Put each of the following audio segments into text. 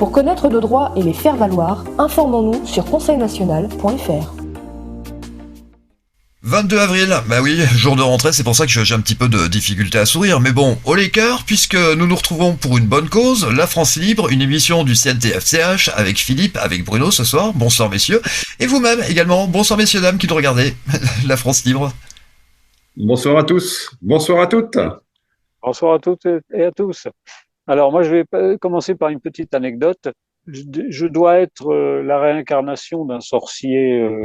Pour connaître nos droits et les faire valoir, informons-nous sur conseilnational.fr. 22 avril, bah oui, jour de rentrée, c'est pour ça que j'ai un petit peu de difficulté à sourire, mais bon, au les cœurs, puisque nous nous retrouvons pour une bonne cause, La France Libre, une émission du CNTFCH, avec Philippe, avec Bruno ce soir, bonsoir messieurs, et vous-même également, bonsoir messieurs, dames qui nous regardez, La France Libre. Bonsoir à tous, bonsoir à toutes. Bonsoir à toutes et à tous. Alors moi, je vais commencer par une petite anecdote. Je dois être la réincarnation d'un sorcier,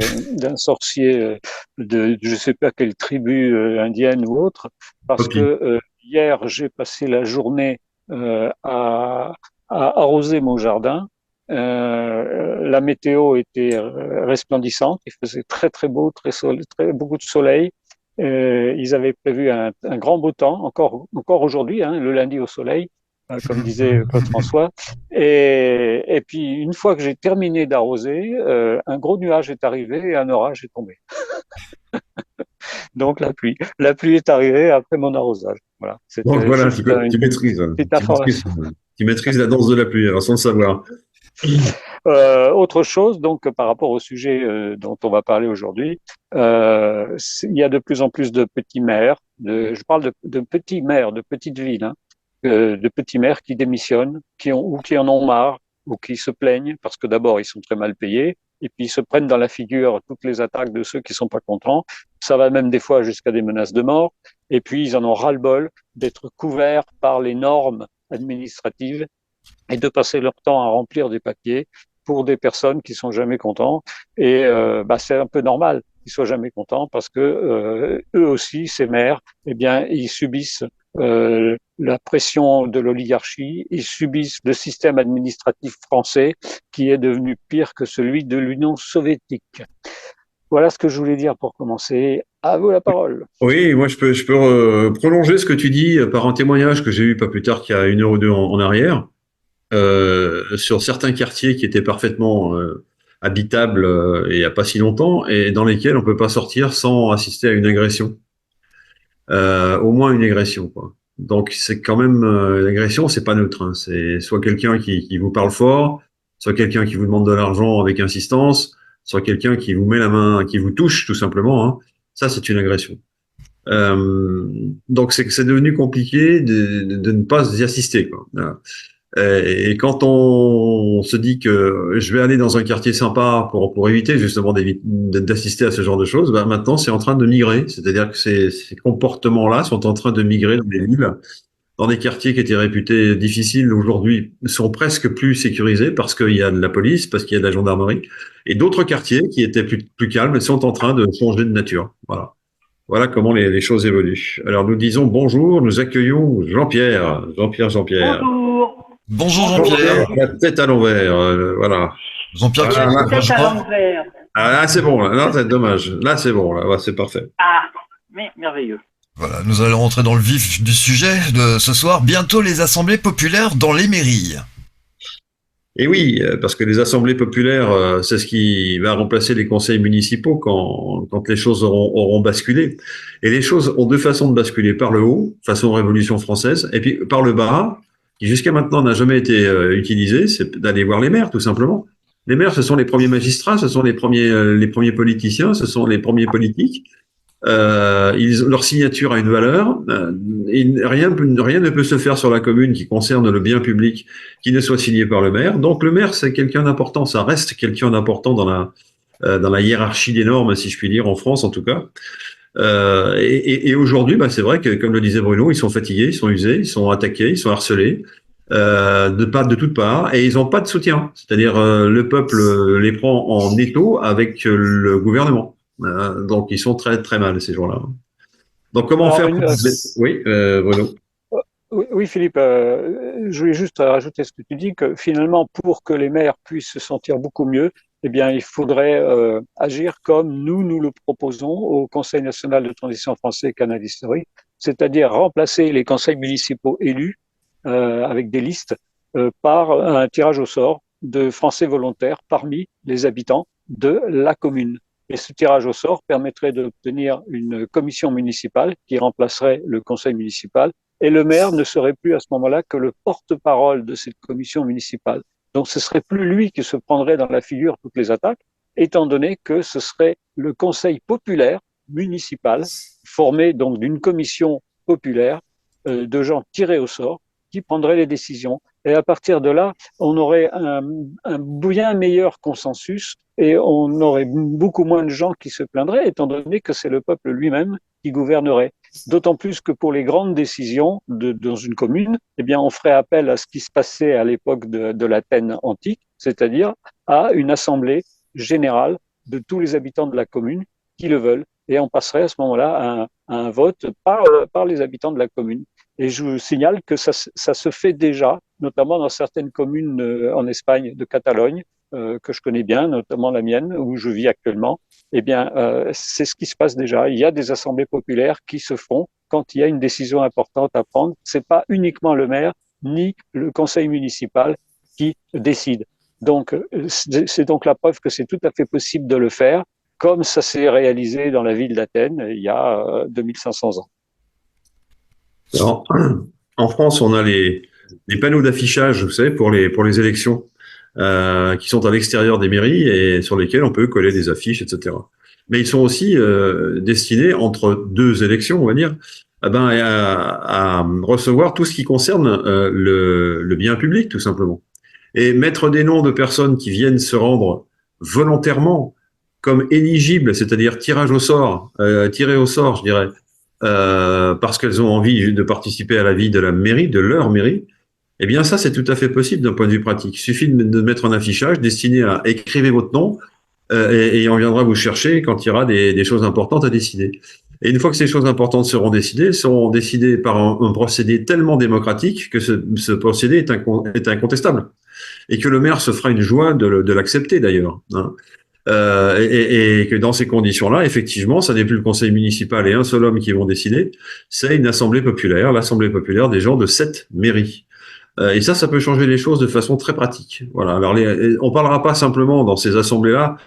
de je sais pas quelle tribu indienne ou autre, parce que hier j'ai passé la journée à arroser mon jardin. La météo était resplendissante, il faisait très très beau, beaucoup de soleil. Ils avaient prévu un grand beau temps, encore aujourd'hui, hein, le lundi au soleil, comme disait Claude François. Et puis, une fois que j'ai terminé d'arroser, un gros nuage est arrivé et un orage est tombé. Donc, la pluie. La pluie est arrivée après mon arrosage. Voilà. Donc voilà, tu maîtrises. Tu maîtrises la danse de la pluie, alors sans le savoir. Autre chose, donc par rapport au sujet dont on va parler aujourd'hui, il y a de plus en plus de petits maires, je parle de petits maires, de petites villes, hein, de petits maires qui démissionnent, qui en ont marre, ou qui se plaignent, parce que d'abord ils sont très mal payés, et puis ils se prennent dans la figure toutes les attaques de ceux qui sont pas contents. Ça va même des fois jusqu'à des menaces de mort, et puis ils en ont ras-le-bol d'être couverts par les normes administratives et de passer leur temps à remplir des papiers pour des personnes qui sont jamais contents. Et c'est un peu normal qu'ils soient jamais contents parce que eux aussi, ces maires, eh bien, ils subissent la pression de l'oligarchie, ils subissent le système administratif français qui est devenu pire que celui de l'Union soviétique. Voilà ce que je voulais dire pour commencer. À vous la parole. Oui, moi je peux prolonger ce que tu dis par un témoignage que j'ai eu pas plus tard qu'il y a une heure ou deux en arrière. Sur certains quartiers qui étaient parfaitement habitables et il n'y a pas si longtemps, et dans lesquels on peut pas sortir sans assister à une agression. Au moins une agression, quoi. Donc c'est quand même l'agression, c'est pas neutre. Hein. C'est soit quelqu'un qui vous parle fort, soit quelqu'un qui vous demande de l'argent avec insistance, soit quelqu'un qui vous met la main, qui vous touche tout simplement. Hein. Ça, c'est une agression. Donc c'est devenu compliqué de ne pas y assister, quoi. Et quand on se dit que je vais aller dans un quartier sympa pour éviter justement d'assister à ce genre de choses, bah maintenant c'est en train de migrer. C'est-à-dire que ces comportements-là sont en train de migrer dans les villes, dans des quartiers qui étaient réputés difficiles aujourd'hui sont presque plus sécurisés parce qu'il y a de la police, parce qu'il y a de la gendarmerie, et d'autres quartiers qui étaient plus calmes sont en train de changer de nature. Voilà. Voilà comment les choses évoluent. Alors nous disons bonjour, nous accueillons Jean-Pierre. Jean-Pierre. Bonjour Jean-Pierre. La tête à l'envers, voilà. Jean-Pierre qui la tête à l'envers. Ah là c'est bon, là c'est dommage. Là c'est bon, là c'est parfait. Ah, mais merveilleux. Voilà, nous allons rentrer dans le vif du sujet de ce soir. Bientôt les assemblées populaires dans les mairies. Et oui, parce que les assemblées populaires, c'est ce qui va remplacer les conseils municipaux quand les choses auront basculé. Et les choses ont deux façons de basculer, par le haut, façon Révolution française, et puis par le bas, qui jusqu'à maintenant n'a jamais été utilisé, c'est d'aller voir les maires, tout simplement. Les maires, ce sont les premiers magistrats, ce sont les premiers politiciens, ce sont les premiers politiques. Leur signature a une valeur. Rien ne peut se faire sur la commune qui concerne le bien public qui ne soit signé par le maire. Donc le maire, c'est quelqu'un d'important. Ça reste quelqu'un d'important dans la hiérarchie des normes, si je puis dire, en France en tout cas. Et aujourd'hui, c'est vrai que, comme le disait Bruno, ils sont fatigués, ils sont usés, ils sont attaqués, ils sont harcelés de toutes parts, et ils n'ont pas de soutien. C'est-à-dire le peuple les prend en étau avec le gouvernement. Donc ils sont très très mal ces jours-là. Donc comment faire Oui, Bruno. Oui, Philippe, je voulais juste rajouter ce que tu dis, que finalement, pour que les maires puissent se sentir beaucoup mieux, eh bien, il faudrait agir comme nous le proposons au Conseil national de transition français et canal historique, c'est-à-dire remplacer les conseils municipaux élus avec des listes par un tirage au sort de Français volontaires parmi les habitants de la commune. Et ce tirage au sort permettrait d'obtenir une commission municipale qui remplacerait le conseil municipal, et le maire ne serait plus à ce moment-là que le porte-parole de cette commission municipale. Donc ce serait plus lui qui se prendrait dans la figure toutes les attaques, étant donné que ce serait le conseil populaire municipal, formé donc d'une commission populaire de gens tirés au sort, qui prendraient les décisions. Et à partir de là, on aurait un bien meilleur consensus et on aurait beaucoup moins de gens qui se plaindraient, étant donné que c'est le peuple lui-même qui gouvernerait. D'autant plus que pour les grandes décisions dans une commune, eh bien, on ferait appel à ce qui se passait à l'époque de l'Athènes antique, c'est-à-dire à une assemblée générale de tous les habitants de la commune qui le veulent. Et on passerait à ce moment-là à un vote par les habitants de la commune. Et je vous signale que ça se fait déjà, notamment dans certaines communes en Espagne, de Catalogne, que je connais bien, notamment la mienne, où je vis actuellement. Eh bien, c'est ce qui se passe déjà. Il y a des assemblées populaires qui se font quand il y a une décision importante à prendre. C'est pas uniquement le maire ni le conseil municipal qui décide. Donc, c'est donc la preuve que c'est tout à fait possible de le faire, comme ça s'est réalisé dans la ville d'Athènes il y a 2500 ans. Alors, en France, on a les panneaux d'affichage, vous savez, pour les élections, qui sont à l'extérieur des mairies et sur lesquels on peut coller des affiches, etc. Mais ils sont aussi destinés, entre deux élections, on va dire, à recevoir tout ce qui concerne le bien public, tout simplement. Et mettre des noms de personnes qui viennent se rendre volontairement comme éligibles, c'est-à-dire tirage au sort, tiré au sort, je dirais, parce qu'elles ont envie de participer à la vie de la mairie, de leur mairie, eh bien ça c'est tout à fait possible d'un point de vue pratique. Il suffit de mettre un affichage destiné à écrivez votre nom et on viendra vous chercher quand il y aura des choses importantes à décider. Et une fois que ces choses importantes seront décidées par un procédé tellement démocratique que ce procédé est incontestable et que le maire se fera une joie de l'accepter d'ailleurs. Hein. Et que dans ces conditions-là, effectivement, ça n'est plus le conseil municipal et un seul homme qui vont décider, c'est une assemblée populaire, l'assemblée populaire des gens de 7 mairies. Et ça peut changer les choses de façon très pratique. Voilà. Alors, on parlera pas simplement dans ces assemblées-là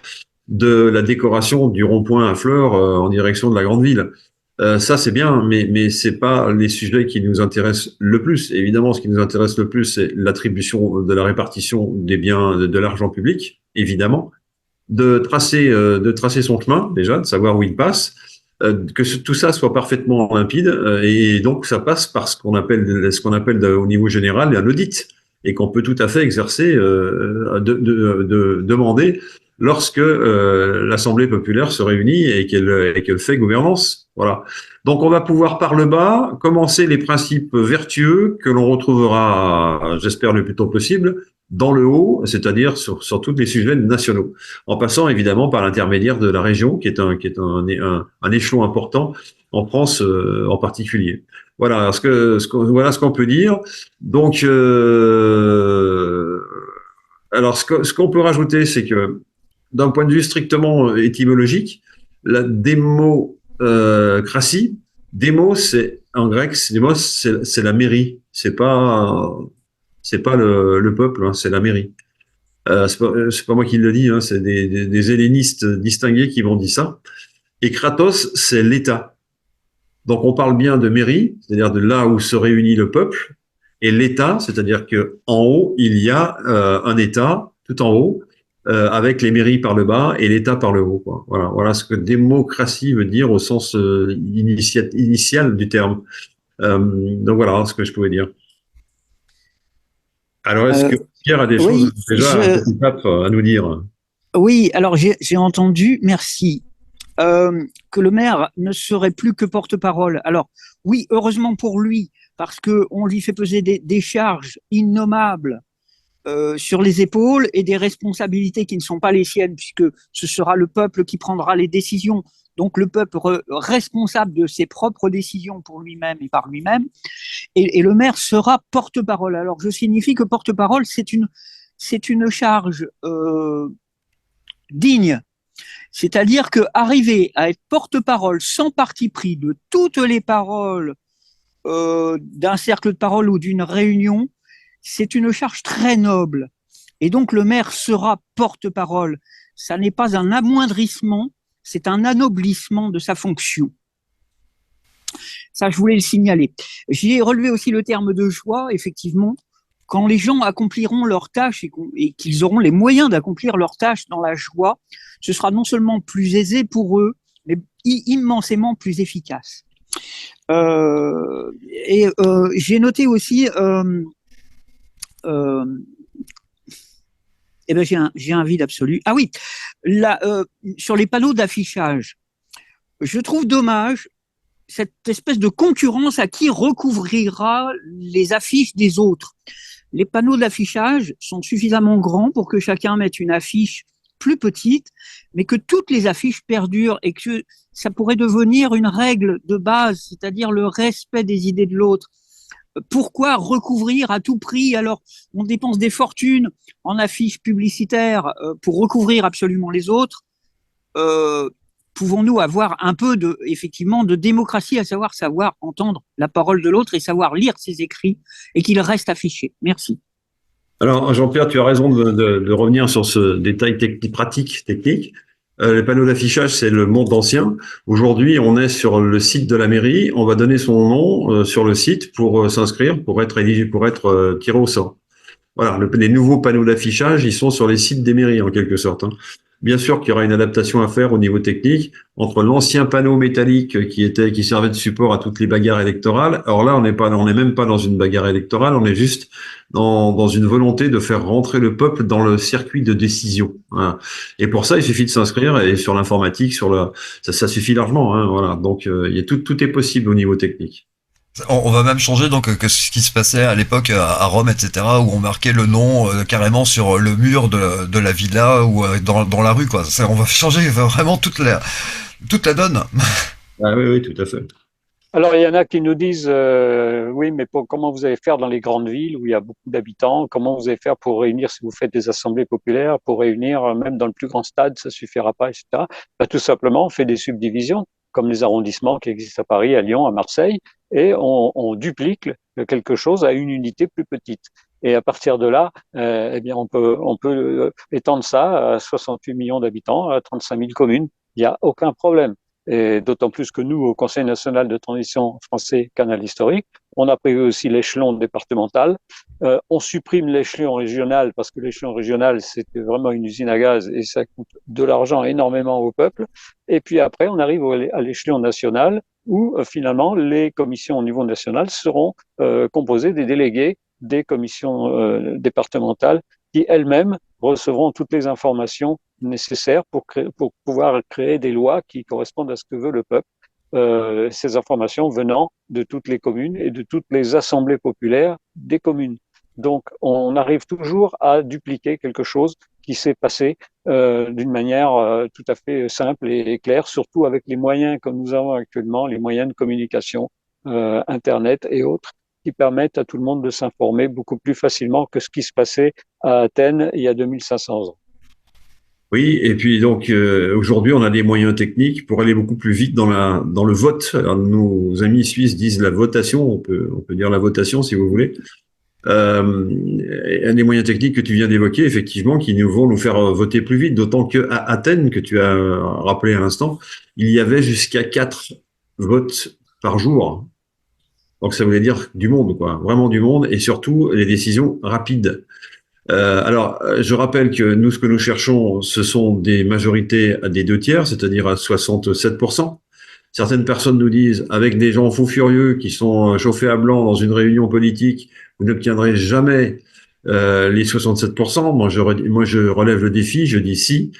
de la décoration du rond-point à fleurs en direction de la grande ville. Ça c'est bien, mais c'est pas les sujets qui nous intéressent le plus. Évidemment, ce qui nous intéresse le plus, c'est l'attribution de la répartition des biens, de l'argent public, évidemment. De tracer son chemin déjà, de savoir où il passe, que tout ça soit parfaitement limpide, et donc ça passe par ce qu'on appelle au niveau général un audit, et qu'on peut tout à fait exercer, demander lorsque l'Assemblée populaire se réunit et qu'elle fait gouvernance. Voilà. Donc on va pouvoir par le bas commencer les principes vertueux que l'on retrouvera, j'espère le plus tôt possible, dans le haut, c'est-à-dire sur tous les sujets nationaux, en passant évidemment par l'intermédiaire de la région, qui est un échelon important en France en particulier. Voilà voilà ce qu'on peut dire. Donc, alors ce qu'on peut rajouter, c'est que d'un point de vue strictement étymologique, la démocratie, démo, c'est en grec, démos, c'est la mairie, c'est pas le peuple, hein, c'est la mairie. C'est pas moi qui le dis, hein, c'est des hellénistes distingués qui m'ont dit ça. Et Kratos, c'est l'État. Donc on parle bien de mairie, c'est-à-dire de là où se réunit le peuple, et l'État, c'est-à-dire que en haut il y a un État tout en haut, avec les mairies par le bas et l'État par le haut. Quoi. Voilà ce que démocratie veut dire au sens initial du terme. Donc voilà ce que je pouvais dire. Alors, est-ce que Pierre a des choses déjà à nous dire? Oui, alors j'ai entendu, merci, que le maire ne serait plus que porte-parole. Alors, oui, heureusement pour lui, parce qu'on lui fait peser des charges innommables sur les épaules et des responsabilités qui ne sont pas les siennes, puisque ce sera le peuple qui prendra les décisions. Donc le peuple responsable de ses propres décisions pour lui-même et par lui-même, et le maire sera porte-parole. Alors je signifie que porte-parole, c'est une charge digne, c'est-à-dire que arriver à être porte-parole sans parti pris de toutes les paroles d'un cercle de parole ou d'une réunion, c'est une charge très noble. Et donc le maire sera porte-parole. Ça n'est pas un amoindrissement, c'est un anoblissement de sa fonction. Ça, je voulais le signaler. J'ai relevé aussi le terme de joie, effectivement, quand les gens accompliront leurs tâches et qu'ils auront les moyens d'accomplir leurs tâches dans la joie, ce sera non seulement plus aisé pour eux, mais immensément plus efficace. J'ai noté aussi, j'ai un vide absolu. Ah oui, sur les panneaux d'affichage, je trouve dommage cette espèce de concurrence à qui recouvrira les affiches des autres. Les panneaux d'affichage sont suffisamment grands pour que chacun mette une affiche plus petite, mais que toutes les affiches perdurent et que ça pourrait devenir une règle de base, c'est-à-dire le respect des idées de l'autre. Pourquoi recouvrir à tout prix? Alors, on dépense des fortunes en affiches publicitaires pour recouvrir absolument les autres. Pouvons-nous avoir un peu effectivement, de démocratie, à savoir entendre la parole de l'autre et savoir lire ses écrits et qu'il reste affiché? Merci. Alors, Jean-Pierre, tu as raison de revenir sur ce détail pratique, technique. Les panneaux d'affichage, c'est le monde ancien. Aujourd'hui, on est sur le site de la mairie. On va donner son nom sur le site pour s'inscrire, pour être éligible, pour être tiré au sort. Voilà, les nouveaux panneaux d'affichage, ils sont sur les sites des mairies en quelque sorte. Bien sûr qu'il y aura une adaptation à faire au niveau technique entre l'ancien panneau métallique qui servait de support à toutes les bagarres électorales. Alors là, on n'est même pas dans une bagarre électorale, on est juste dans une volonté de faire rentrer le peuple dans le circuit de décision. Voilà. Et pour ça, il suffit de s'inscrire et sur l'informatique, ça suffit largement. Voilà. Donc, tout est possible au niveau technique. On va même changer donc que ce qui se passait à l'époque à Rome, etc., où on marquait le nom carrément sur le mur de la villa ou dans la rue, quoi. On va changer vraiment toute la donne. Ah oui, tout à fait. Alors, il y en a qui nous disent, oui, mais comment vous allez faire dans les grandes villes où il y a beaucoup d'habitants? Comment vous allez faire pour réunir, si vous faites des assemblées populaires, pour réunir même dans le plus grand stade, ça suffira pas, etc. Tout simplement, on fait des subdivisions, comme les arrondissements qui existent à Paris, à Lyon, à Marseille, et on duplique quelque chose à une unité plus petite. Et à partir de là, on peut étendre ça à 68 millions d'habitants, à 35 000 communes. Il n'y a aucun problème. Et d'autant plus que nous, au Conseil national de transition français Canal historique, on a prévu aussi l'échelon départemental. On supprime l'échelon régional parce que l'échelon régional, c'était vraiment une usine à gaz et ça coûte de l'argent énormément au peuple. Et puis après, on arrive à l'échelon national où finalement les commissions au niveau national seront composées des délégués des commissions départementales qui elles-mêmes recevront toutes les informations nécessaires pour pouvoir créer des lois qui correspondent à ce que veut le peuple. Ces informations venant de toutes les communes et de toutes les assemblées populaires des communes. Donc, on arrive toujours à dupliquer quelque chose qui s'est passé d'une manière tout à fait simple et claire, surtout avec les moyens que nous avons actuellement, les moyens de communication, Internet et autres, qui permettent à tout le monde de s'informer beaucoup plus facilement que ce qui se passait à Athènes il y a 2500 ans. Oui, et puis donc aujourd'hui, on a des moyens techniques pour aller beaucoup plus vite dans le vote. Alors, nos amis suisses disent la votation, on peut dire la votation si vous voulez. Un des moyens techniques que tu viens d'évoquer, effectivement, qui vont nous faire voter plus vite, d'autant qu'à Athènes, que tu as rappelé à l'instant, il y avait jusqu'à 4 votes par jour. Donc ça voulait dire du monde, quoi, vraiment du monde, et surtout les décisions rapides. Alors, je rappelle que nous, ce que nous cherchons, ce sont des majorités à des 2/3, c'est-à-dire à 67%. Certaines personnes nous disent, avec des gens fous furieux qui sont chauffés à blanc dans une réunion politique, vous n'obtiendrez jamais les 67%. Moi, je relève le défi, je dis si,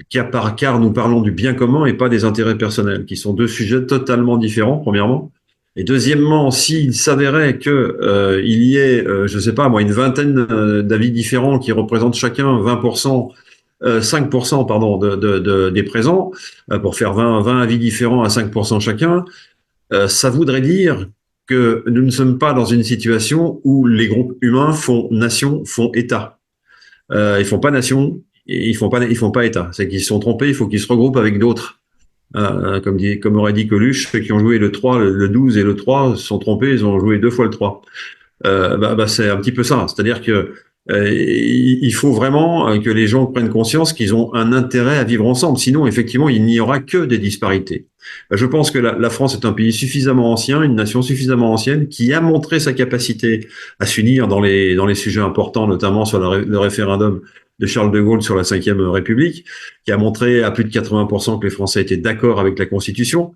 car nous parlons du bien commun et pas des intérêts personnels, qui sont deux sujets totalement différents, premièrement. Et deuxièmement, s'il s'avérait que il y ait, je sais pas moi, une vingtaine d'avis différents qui représentent chacun 20%, 5% pardon des présents, pour faire 20 avis différents à 5% chacun, ça voudrait dire que nous ne sommes pas dans une situation où les groupes humains font nation, font État. Ils font pas nation, et ils font pas État. C'est qu'ils se sont trompés, il faut qu'ils se regroupent avec d'autres. Comme aurait dit Coluche, ceux qui ont joué le 3, le 12 et le 3 se sont trompés, ils ont joué 2 fois le 3. C'est un petit peu ça. C'est-à-dire que Il faut vraiment que les gens prennent conscience qu'ils ont un intérêt à vivre ensemble. Sinon, effectivement, il n'y aura que des disparités. Je pense que la France est un pays suffisamment ancien, une nation suffisamment ancienne, qui a montré sa capacité à s'unir dans les sujets importants, notamment sur le référendum de Charles de Gaulle sur la Ve République, qui a montré à plus de 80% que les Français étaient d'accord avec la Constitution.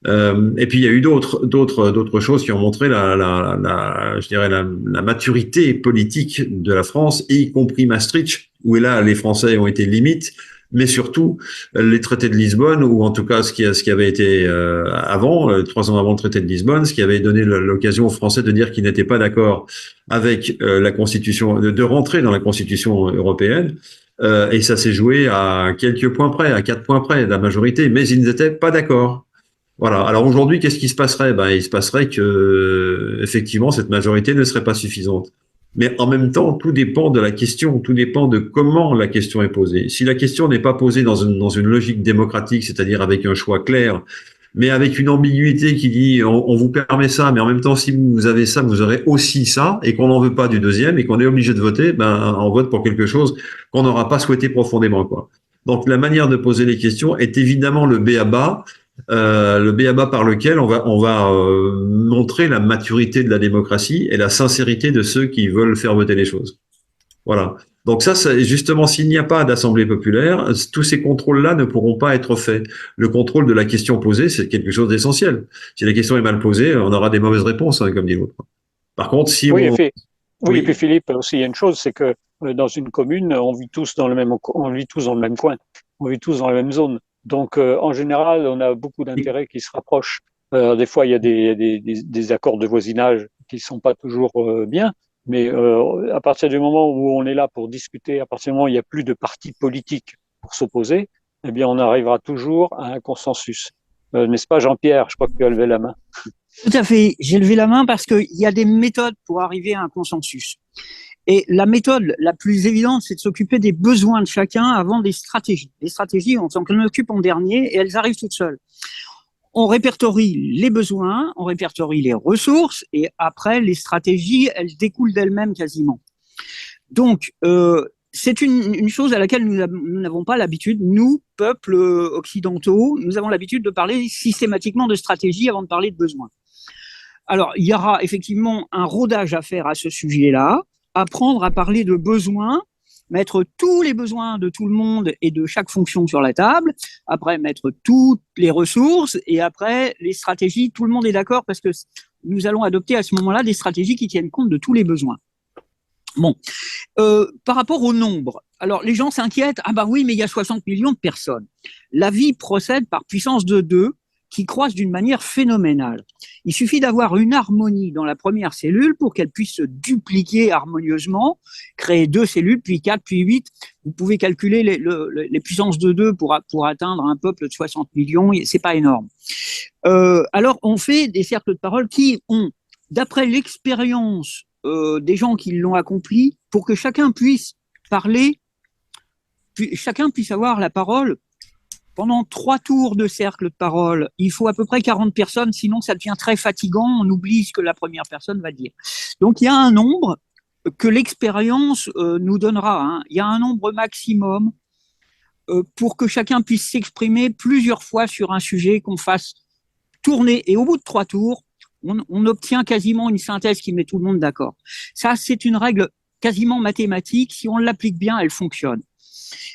Et puis il y a eu d'autres choses qui ont montré je dirais la maturité politique de la France, y compris Maastricht, où là les Français ont été limites, mais surtout les traités de Lisbonne, ou en tout cas ce qui avait été avant, 3 ans avant le traité de Lisbonne, ce qui avait donné l'occasion aux Français de dire qu'ils n'étaient pas d'accord avec la Constitution, de rentrer dans la Constitution européenne. Et ça s'est joué à quelques points près, à 4 points près, la majorité, mais ils n'étaient pas d'accord. Voilà. Alors aujourd'hui, qu'est-ce qui se passerait? Il se passerait que, effectivement, cette majorité ne serait pas suffisante. Mais en même temps, tout dépend de la question, tout dépend de comment la question est posée. Si la question n'est pas posée dans une logique démocratique, c'est-à-dire avec un choix clair, mais avec une ambiguïté qui dit on vous permet ça, mais en même temps, si vous avez ça, vous aurez aussi ça, et qu'on n'en veut pas du deuxième, et qu'on est obligé de voter, on vote pour quelque chose qu'on n'aura pas souhaité profondément, quoi. Donc la manière de poser les questions est évidemment le b.a.-ba. Le b.a.-ba par lequel on va montrer la maturité de la démocratie et la sincérité de ceux qui veulent faire voter les choses. Voilà. Donc ça, justement, s'il n'y a pas d'assemblée populaire, tous ces contrôles-là ne pourront pas être faits. Le contrôle de la question posée, c'est quelque chose d'essentiel. Si la question est mal posée, on aura des mauvaises réponses, hein, comme dit l'autre. Par contre, si Oui, on... et puis Philippe, aussi, il y a une chose, c'est que dans une commune, on vit tous dans le même coin, on vit tous dans la même zone. Donc, en général, on a beaucoup d'intérêts qui se rapprochent. Des fois, il y a des accords de voisinage qui sont pas toujours bien, mais à partir du moment où on est là pour discuter, à partir du moment où il n'y a plus de partis politiques pour s'opposer, eh bien, on arrivera toujours à un consensus. N'est-ce pas, Jean-Pierre? Je crois que tu as levé la main. Tout à fait. J'ai levé la main parce qu'il y a des méthodes pour arriver à un consensus. Et la méthode la plus évidente, c'est de s'occuper des besoins de chacun avant des stratégies. Les stratégies, on s'en occupe en dernier et elles arrivent toutes seules. On répertorie les besoins, on répertorie les ressources et après, les stratégies, elles découlent d'elles-mêmes quasiment. Donc, c'est une chose à laquelle nous n'avons pas l'habitude, nous, peuples occidentaux, nous avons l'habitude de parler systématiquement de stratégie avant de parler de besoins. Alors, il y aura effectivement un rodage à faire à ce sujet-là, apprendre à parler de besoins, mettre tous les besoins de tout le monde et de chaque fonction sur la table, après mettre toutes les ressources et après les stratégies, tout le monde est d'accord parce que nous allons adopter à ce moment-là des stratégies qui tiennent compte de tous les besoins. Bon, par rapport au nombre, alors les gens s'inquiètent, ah bah oui, mais il y a 60 millions de personnes. La vie procède par puissance de 2 qui croissent d'une manière phénoménale. Il suffit d'avoir une harmonie dans la première cellule pour qu'elle puisse se dupliquer harmonieusement, créer 2 cellules, puis 4, puis 8. Vous pouvez calculer les puissances de 2 pour atteindre un peuple de 60 millions, c'est pas énorme. Alors, on fait des cercles de parole qui ont, d'après l'expérience des gens qui l'ont accompli, pour que chacun puisse parler, chacun puisse avoir la parole pendant 3 tours de cercle de parole. Il faut à peu près 40 personnes, sinon ça devient très fatigant, on oublie ce que la première personne va dire. Donc il y a un nombre que l'expérience nous donnera, hein. Il y a un nombre maximum pour que chacun puisse s'exprimer plusieurs fois sur un sujet, qu'on fasse tourner, et au bout de 3 tours, on obtient quasiment une synthèse qui met tout le monde d'accord. Ça, c'est une règle quasiment mathématique. Si on l'applique bien, elle fonctionne.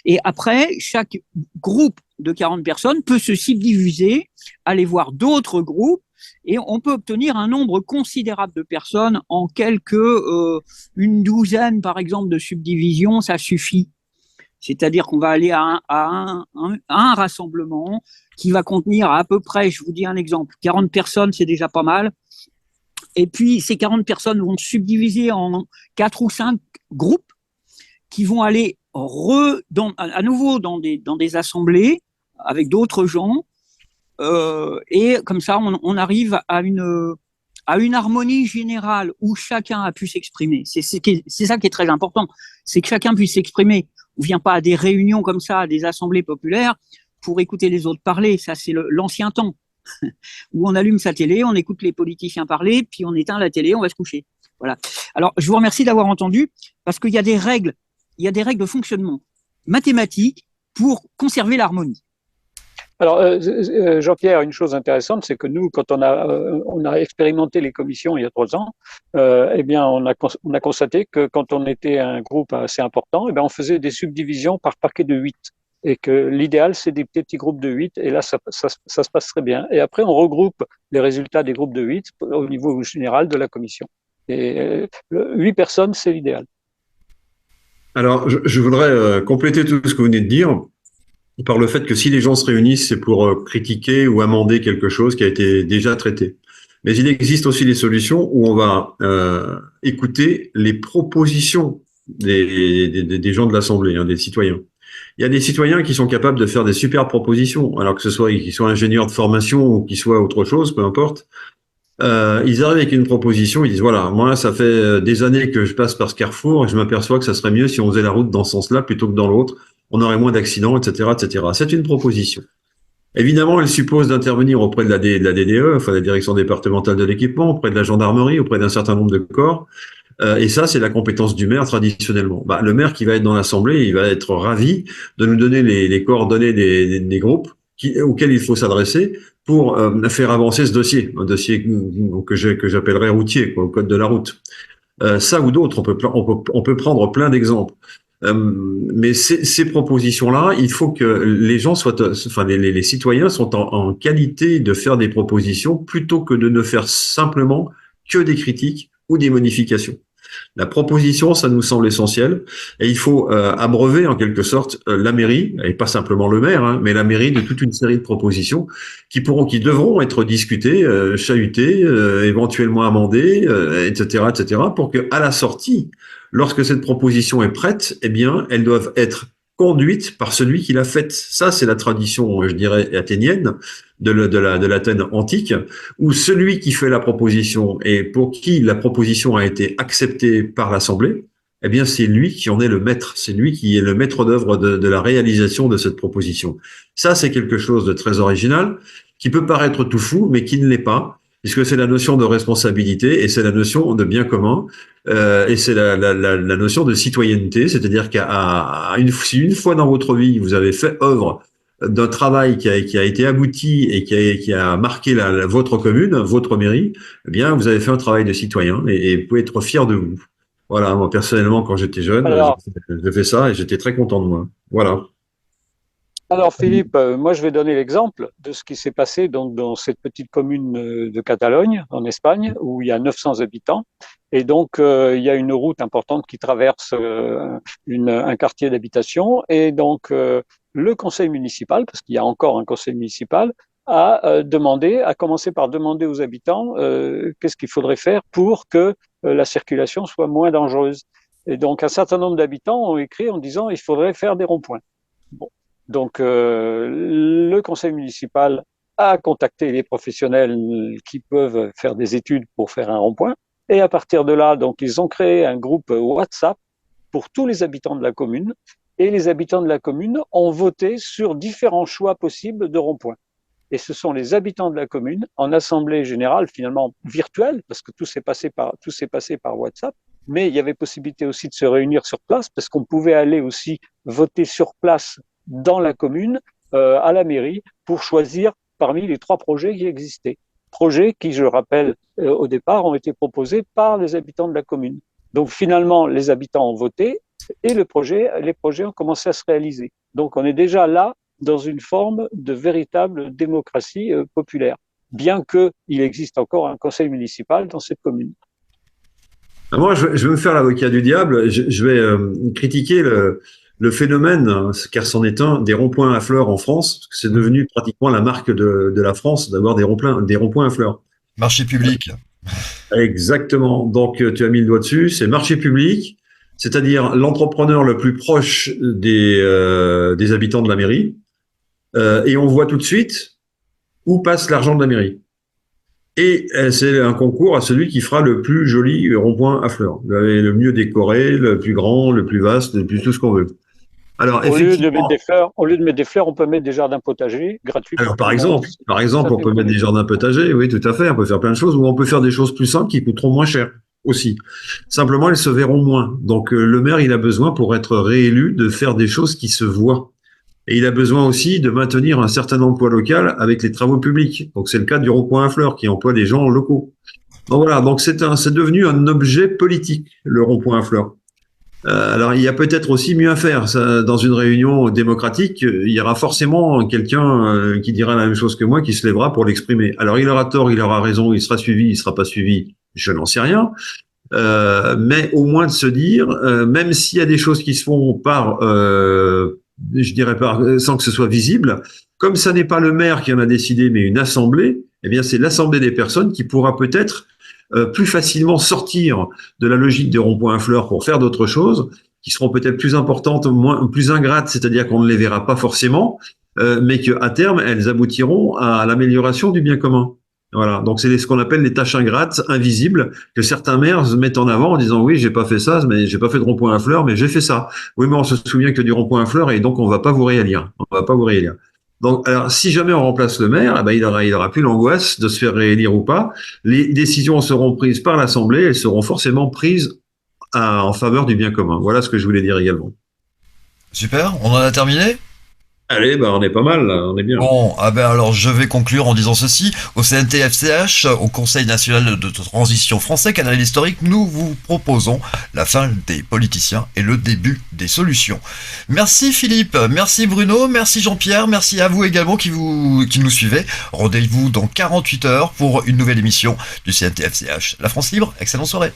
Et après, chaque groupe de 40 personnes peut se subdiviser, aller voir d'autres groupes, et on peut obtenir un nombre considérable de personnes en une douzaine, par exemple, de subdivisions, ça suffit. C'est-à-dire qu'on va aller à un rassemblement qui va contenir à peu près, je vous dis un exemple, 40 personnes, c'est déjà pas mal. Et puis, ces 40 personnes vont se subdiviser en 4 ou 5 groupes qui vont aller à nouveau dans des assemblées avec d'autres gens. Et comme ça, on arrive à une harmonie générale où chacun a pu s'exprimer. C'est ça qui est très important, c'est que chacun puisse s'exprimer. On ne vient pas à des réunions comme ça, à des assemblées populaires, pour écouter les autres parler. Ça, c'est l'ancien temps, où on allume sa télé, on écoute les politiciens parler, puis on éteint la télé, on va se coucher. Voilà. Alors, je vous remercie d'avoir entendu, parce qu'il y a des règles, de fonctionnement mathématiques pour conserver l'harmonie. Alors, Jean-Pierre, une chose intéressante, c'est que nous, quand on a expérimenté les commissions il y a 3 ans, eh bien, on a constaté que quand on était un groupe assez important, eh bien, on faisait des subdivisions par paquet de 8. Et que l'idéal, c'est des petits groupes de 8, et là, ça se passe très bien. Et après, on regroupe les résultats des groupes de 8 au niveau général de la commission. Et 8 personnes, c'est l'idéal. Alors, je voudrais compléter tout ce que vous venez de dire par le fait que si les gens se réunissent, c'est pour critiquer ou amender quelque chose qui a été déjà traité. Mais il existe aussi des solutions où on va écouter les propositions des gens de l'Assemblée, des citoyens. Il y a des citoyens qui sont capables de faire des super propositions, alors que ce soit qu'ils soient ingénieurs de formation ou qu'ils soient autre chose, peu importe. Ils arrivent avec une proposition, ils disent voilà, moi ça fait des années que je passe par ce carrefour et je m'aperçois que ça serait mieux si on faisait la route dans ce sens-là plutôt que dans l'autre, on aurait moins d'accidents, etc., etc. C'est une proposition. Évidemment, elle suppose d'intervenir auprès de la DDE, enfin la direction départementale de l'équipement, auprès de la gendarmerie, auprès d'un certain nombre de corps. Et ça, c'est la compétence du maire traditionnellement. Le maire qui va être dans l'Assemblée, il va être ravi de nous donner les coordonnées des groupes auxquels il faut s'adresser pour faire avancer ce dossier, un dossier que j'appellerais routier, au code de la route. Ça ou d'autres, on peut prendre plein d'exemples. Mais ces propositions-là, il faut que les gens les citoyens sont en qualité de faire des propositions plutôt que de ne faire simplement que des critiques ou des modifications. La proposition, ça nous semble essentiel, et il faut abreuver en quelque sorte la mairie, et pas simplement le maire, mais la mairie de toute une série de propositions qui devront être discutées, chahutées, éventuellement amendées, etc., pour que à la sortie, lorsque cette proposition est prête, eh bien, elles doivent être conduites par celui qui l'a faite. Ça, c'est la tradition, je dirais, athénienne de l'Athènes antique, où celui qui fait la proposition et pour qui la proposition a été acceptée par l'Assemblée, eh bien, c'est lui qui en est le maître. C'est lui qui est le maître d'œuvre de la réalisation de cette proposition. Ça, c'est quelque chose de très original, qui peut paraître tout fou, mais qui ne l'est pas, puisque c'est la notion de responsabilité et c'est la notion de bien commun, et c'est la notion de citoyenneté, c'est-à-dire si une fois dans votre vie, vous avez fait œuvre d'un travail qui a été abouti et qui a marqué votre commune, votre mairie, eh bien, vous avez fait un travail de citoyen et vous pouvez être fier de vous. Voilà, moi, personnellement, quand j'étais jeune, j'ai fait ça et j'étais très content de moi. Voilà. Alors Philippe, moi je vais donner l'exemple de ce qui s'est passé donc dans cette petite commune de Catalogne, en Espagne, où il y a 900 habitants. Et donc il y a une route importante qui traverse un quartier d'habitation. Et donc le conseil municipal, parce qu'il y a encore un conseil municipal, a commencé par demander aux habitants qu'est-ce qu'il faudrait faire pour que la circulation soit moins dangereuse. Et donc un certain nombre d'habitants ont écrit en disant il faudrait faire des ronds-points. Bon. Donc, le conseil municipal a contacté les professionnels qui peuvent faire des études pour faire un rond-point. Et à partir de là, donc, ils ont créé un groupe WhatsApp pour tous les habitants de la commune. Et les habitants de la commune ont voté sur différents choix possibles de rond-point. Et ce sont les habitants de la commune, en assemblée générale, finalement virtuelle, parce que tout s'est passé par WhatsApp. Mais il y avait possibilité aussi de se réunir sur place, parce qu'on pouvait aller aussi voter sur place dans la commune, à la mairie, pour choisir parmi les 3 projets qui existaient. Projets qui, je rappelle, au départ, ont été proposés par les habitants de la commune. Donc finalement, les habitants ont voté et les projets ont commencé à se réaliser. Donc on est déjà là dans une forme de véritable démocratie populaire, bien qu'il existe encore un conseil municipal dans cette commune. Moi, je vais me faire l'avocat du diable. Je vais critiquer le phénomène, car c'en est un, des ronds-points à fleurs en France, parce que c'est devenu pratiquement la marque de la France d'avoir des ronds-points à fleurs. Marché public. Exactement. Donc, tu as mis le doigt dessus. C'est marché public, c'est-à-dire l'entrepreneur le plus proche des habitants de la mairie. Et on voit tout de suite où passe l'argent de la mairie. Et c'est un concours à celui qui fera le plus joli rond-point à fleurs. Le mieux décoré, le plus grand, le plus vaste, le plus tout ce qu'on veut. Alors, au lieu de mettre des fleurs, on peut mettre des jardins potagers gratuits. Alors, par exemple, on peut mettre des jardins potagers, oui, tout à fait. On peut faire plein de choses, ou on peut faire des choses plus simples qui coûteront moins cher. aussi. Simplement, elles se verront moins. Donc, le maire, il a besoin, pour être réélu, de faire des choses qui se voient. Et il a besoin aussi de maintenir un certain emploi local avec les travaux publics. Donc, c'est le cas du rond-point à fleurs qui emploie des gens locaux. Donc voilà, donc c'est devenu un objet politique, le rond-point à fleurs. Alors, il y a peut-être aussi mieux à faire. Ça, dans une réunion démocratique, il y aura forcément quelqu'un qui dira la même chose que moi, qui se lèvera pour l'exprimer. Alors, il aura tort, il aura raison, il sera suivi, il sera pas suivi, je n'en sais rien. Mais au moins de se dire, même s'il y a des choses qui se font par, je dirais pas, sans que ce soit visible, comme ça n'est pas le maire qui en a décidé, mais une assemblée, eh bien, c'est l'assemblée des personnes qui pourra peut-être plus facilement sortir de la logique des ronds-points à fleurs pour faire d'autres choses qui seront peut-être plus importantes, plus ingrates, c'est-à-dire qu'on ne les verra pas forcément, mais qu'à terme, elles aboutiront à l'amélioration du bien commun. Voilà. Donc, c'est ce qu'on appelle les tâches ingrates, invisibles, que certains maires mettent en avant en disant oui, j'ai pas fait ça, mais j'ai pas fait de rond-point à fleurs, mais j'ai fait ça. Oui, mais on se souvient que du rond-point à fleurs et donc on va pas vous réélire. On va pas vous réélire. Donc, alors, si jamais on remplace le maire, eh ben, il aura plus l'angoisse de se faire réélire ou pas. Les décisions seront prises par l'Assemblée, elles seront forcément prises en faveur du bien commun. Voilà ce que je voulais dire également. Super, on en a terminé? Allez, on est pas mal, là, on est bien. Bon, alors je vais conclure en disant ceci. Au CNTFCH, au Conseil national de transition français, canal historique, nous vous proposons la fin des politiciens et le début des solutions. Merci Philippe, merci Bruno, merci Jean-Pierre, merci à vous également qui nous suivez. Rendez-vous dans 48 heures pour une nouvelle émission du CNTFCH. La France libre, excellente soirée.